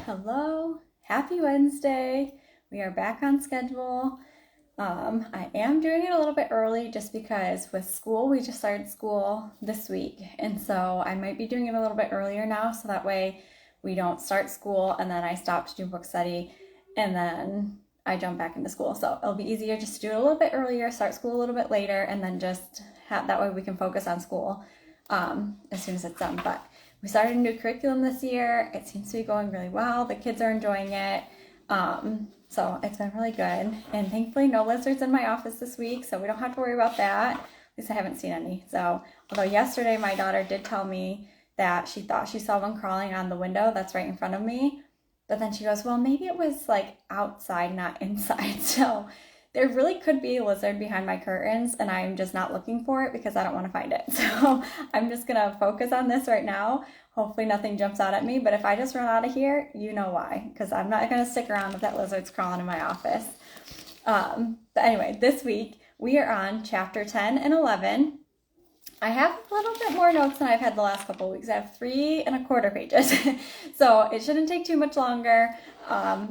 Hello, happy Wednesday. We are back on schedule. I am doing it a little bit early just because with school, we just started school this week. And so I might be doing it a little bit earlier now so that way we don't start school and then I stop to do book study and then I jump back into school. So it'll be easier just to do it a little bit earlier, start school a little bit later, and then just have that way we can focus on school as soon as it's done. But we started a new curriculum this year. It seems to be going really well. The kids are enjoying it. So it's been really good. And thankfully no lizards in my office this week, so we don't have to worry about that. At least I haven't seen any. So although yesterday my daughter did tell me that she thought she saw one crawling on the window that's right in front of me. But then she goes, well, maybe it was like outside, not inside. So there really could be a lizard behind my curtains and I'm just not looking for it because I don't want to find it. So I'm just going to focus on this right now. Hopefully nothing jumps out at me, but if I just run out of here, you know why, because I'm not going to stick around if that lizard's crawling in my office. But anyway, this week we are on chapter 10 and 11. I have a little bit more notes than I've had the last couple of weeks. I have 3¼ pages, so it shouldn't take too much longer.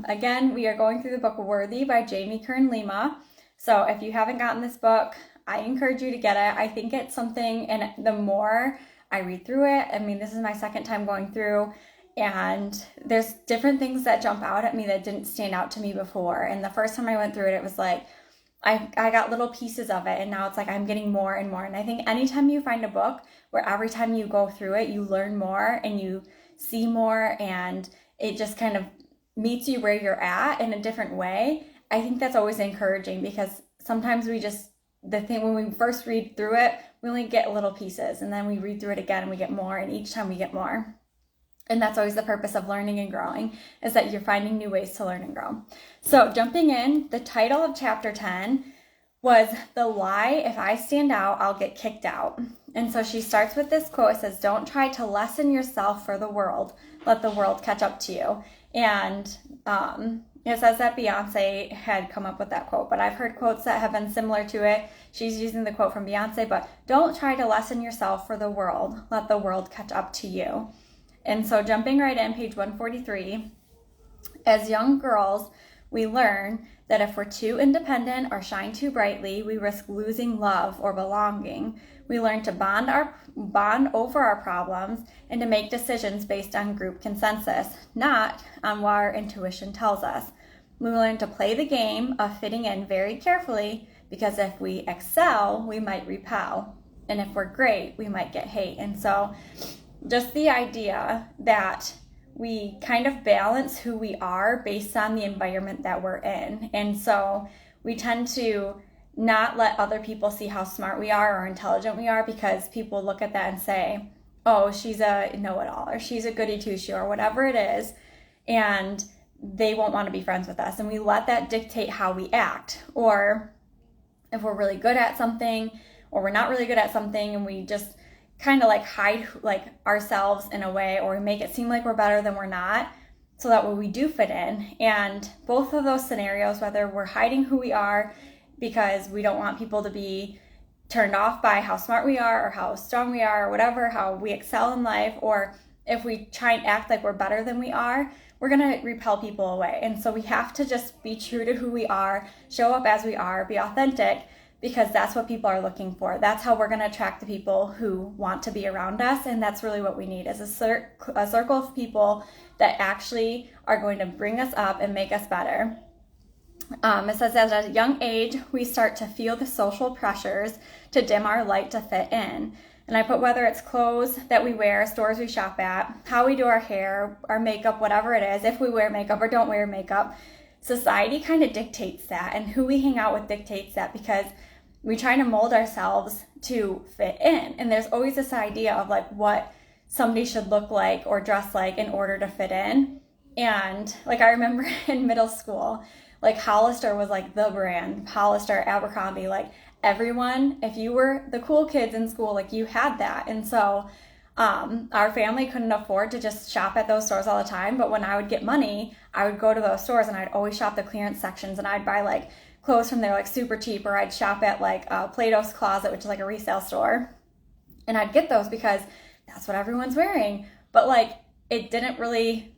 Again, we are going through the book Worthy by Jamie Kern Lima. So if you haven't gotten this book, I encourage you to get it. I think it's something, and the more I read through it, I mean, this is my second time going through, and there's different things that jump out at me that didn't stand out to me before. And the first time I went through it, it was like, I got little pieces of it, and now it's like I'm getting more and more. And I think anytime you find a book where every time you go through it, you learn more and you see more, and it just kind of meets you where you're at in a different way, I think that's always encouraging, because sometimes when we first read through it, we only get little pieces, and then we read through it again and we get more, and each time we get more. And that's always the purpose of learning and growing, is that you're finding new ways to learn and grow. So jumping in, the title of chapter 10 was The Lie, If I Stand Out, I'll Get Kicked Out. And so she starts with this quote. It says, don't try to lessen yourself for the world. Let the world catch up to you. And it says that Beyonce had come up with that quote, but I've heard quotes that have been similar to it. She's using the quote from Beyonce, but don't try to lessen yourself for the world. Let the world catch up to you. And so jumping right in, page 143, as young girls, we learn that if we're too independent or shine too brightly, we risk losing love or belonging. We learn to bond over our problems and to make decisions based on group consensus, not on what our intuition tells us. We learn to play the game of fitting in very carefully, because if we excel, we might repel. And if we're great, we might get hate. And so just the idea that we kind of balance who we are based on the environment that we're in. And so we tend to not let other people see how smart we are or intelligent we are, because people look at that and say, oh, she's a know-it-all, or she's a goody two-shoe, or whatever it is, and they won't want to be friends with us. And we let that dictate how we act. Or if we're really good at something, or we're not really good at something, and we just kind of like hide like ourselves in a way, or we make it seem like we're better than we're not, so that way we do fit in. And both of those scenarios, whether we're hiding who we are because we don't want people to be turned off by how smart we are or how strong we are or whatever, how we excel in life, or if we try and act like we're better than we are, we're going to repel people away. And so we have to just be true to who we are, show up as we are, be authentic, because that's what people are looking for. That's how we're going to attract the people who want to be around us. And that's really what we need, is a circle of people that actually are going to bring us up and make us better. It says, at a young age, we start to feel the social pressures to dim our light to fit in. And I put whether it's clothes that we wear, stores we shop at, how we do our hair, our makeup, whatever it is, if we wear makeup or don't wear makeup, society kind of dictates that, and who we hang out with dictates that, because we try to mold ourselves to fit in. And there's always this idea of like what somebody should look like or dress like in order to fit in. And like I remember in middle school, like Hollister was like the brand, Hollister, Abercrombie, like everyone, if you were the cool kids in school, like you had that. And so our family couldn't afford to just shop at those stores all the time. But when I would get money, I would go to those stores and I'd always shop the clearance sections, and I'd buy like clothes from there like super cheap, or I'd shop at like Plato's Closet, which is like a resale store. And I'd get those because that's what everyone's wearing. But like it didn't really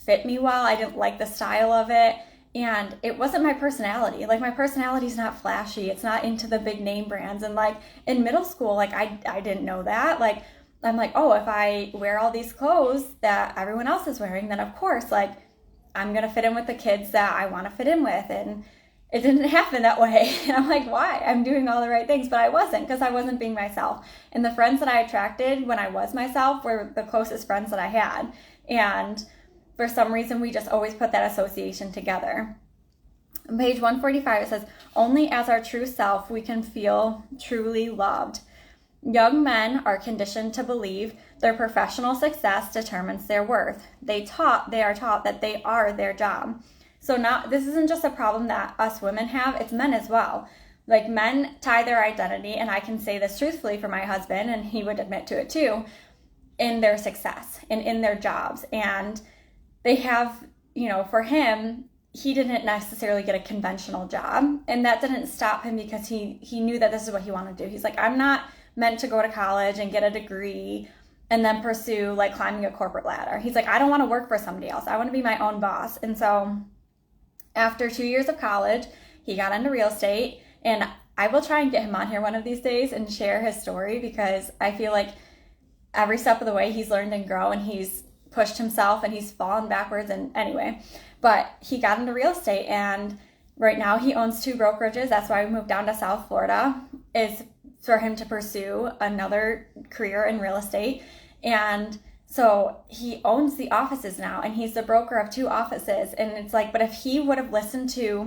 fit me well. I didn't like the style of it. And it wasn't my personality. Like, my personality is not flashy. It's not into the big name brands. And like in middle school, like I didn't know that. Like, I'm like, oh, if I wear all these clothes that everyone else is wearing, then of course, like, I'm going to fit in with the kids that I want to fit in with. And it didn't happen that way. And I'm like, why? I'm doing all the right things, but I wasn't, because I wasn't being myself. And the friends that I attracted when I was myself were the closest friends that I had. And for some reason, we just always put that association together. On page 145, it says, only as our true self we can feel truly loved. Young men are conditioned to believe their professional success determines their worth. They are taught that they are their job. So now, this isn't just a problem that us women have, it's men as well. Like, men tie their identity, and I can say this truthfully for my husband, and he would admit to it too, in their success and in their jobs. And they have, for him, he didn't necessarily get a conventional job, and that didn't stop him because he knew that this is what he wanted to do. He's like, I'm not meant to go to college and get a degree and then pursue like climbing a corporate ladder. He's like, I don't want to work for somebody else. I want to be my own boss. And so after 2 years of college, he got into real estate, and I will try and get him on here one of these days and share his story, because I feel like every step of the way he's learned and grown, and he's pushed himself and he's fallen backwards. And anyway, but he got into real estate, and right now he owns 2 brokerages. That's why we moved down to South Florida, is for him to pursue another career in real estate. And so he owns the offices now, and he's the broker of 2 offices. And it's like, but if he would have listened to